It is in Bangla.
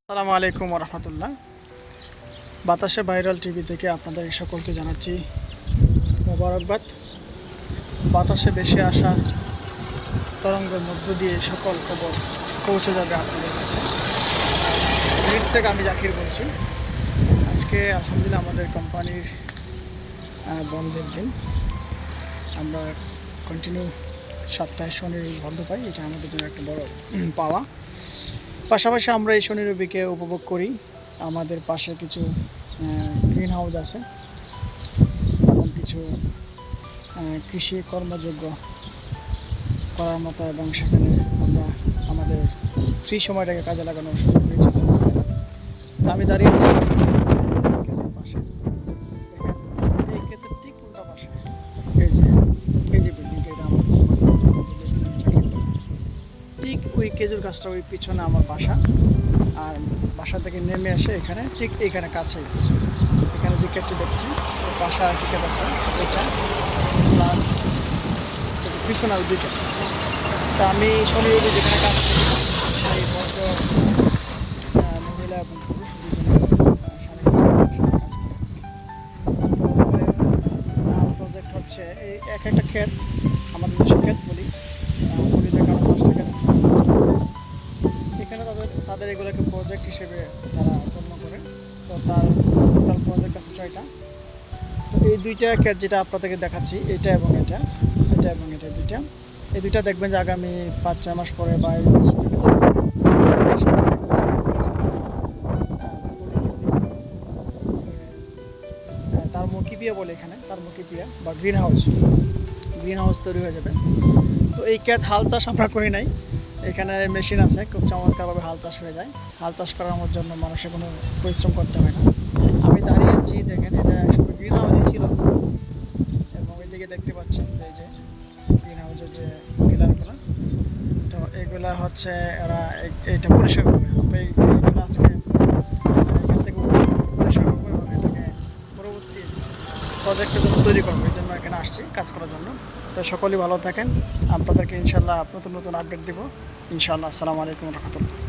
আসসালামু আলাইকুম রহমতুল্লাহ। বাতাসে ভাইরাল টিভি থেকে আপনাদের সকলকে জানাচ্ছি মোবারকবাদ। বাতাসে ভেসে আসা তরঙ্গের মধ্য দিয়ে সকল খবর পৌঁছে যাবে আপনাদের কাছে। নিজ থেকে আমি জাকির বলছি। আজকে আলহামদুলিল্লাহ আমাদের কোম্পানির বন্ধের দিন। আমরা কন্টিনিউ সপ্তাহে শনি বন্ধ পাই, এটা আমাদের জন্য একটা বড় পাওয়া। পাশাপাশি আমরা এই শনি রবিকে উপভোগ করি। আমাদের পাশে কিছু গ্রিন হাউস আছে এবং কিছু কৃষি কর্মযোগ্য করার মতো, এবং সেখানে আমরা আমাদের ফ্রি সময়টাকে কাজে লাগানোর সুযোগ পেয়েছি। আমি দাঁড়িয়ে আছি ক্ষেতের পাশে। দেখেন এই ক্ষেতের ঠিক উল্টা পাশে এই যে বিল্ডিংটা, এটা আমার ঠিক ওই খেজুর গাছটা, ওই পিছনে আমার বাসা। আর বাসা থেকে নেমে এসে এখানে ঠিক এইখানে কাছেই এখানে যে ক্ষেতটি দেখছি, বাসা আর কি ক্ষেত আছে, এটা প্লাস পিছনে দুইটা। তা আমি শনি রবি যেখানে কাজ করি, এই ভদ্র মহিলা এবং পুরুষ দুজনে স্বামী স্ত্রী কাজ করে। প্রজেক্ট হচ্ছে এই একটা ক্ষেত, আমাদের দেশে ক্ষেত বলি যে কারণ 10টা ক্ষেত আছে এখানে। তাদের এগুলোকে প্রজেক্ট হিসেবে তারা গণ্য করে। তো তার টোটাল প্রজেক্ট আছে 6টা। তো এই দুইটা ক্ষেত যেটা আপনাদেরকে দেখাচ্ছি, এটা এবং এটা দুইটা, এই দুইটা দেখবেন যে আগামী 5-6 মাস পরে বা এই বছরের ভিতরে তারমোকিপিয়া বলে, এখানে তারমোকিপিয়া বা গ্রিন হাউস তৈরি হয়ে যাবে। তো এই ক্ষেত হাল চাষ আমরা করি নাই, এখানে মেশিন আছে, খুব চমৎকারভাবে হাল চাষ হয়ে যায়। হাল চাষ করার জন্য মানুষের কোনো পরিশ্রম করতে হয় না। আমি দাঁড়িয়ে আছি, দেখেন এটা একসময় গ্রিন হাউসই ছিল, এবং এদিকে দেখতে পাচ্ছেন এই যে গ্রিন হাউসের যে পিলারগুলো, তো এগুলা হচ্ছে এরা এইটা পরিষ্কার করবে। আমরা এইগুলো আজকে এখান থেকে পরিষ্কার করবো এবং এটাকে পরবর্তী প্রজেক্টের জন্য তৈরি করবো। এই জন্য এখানে আসছি কাজ করার জন্য। তো সকলেই ভালো থাকেন, আপনাদেরকে ইনশাল্লাহ নতুন আপডেট দেবো ইনশাল্লাহ। আসসালামু আলাইকুম রহমতুল্লাহ।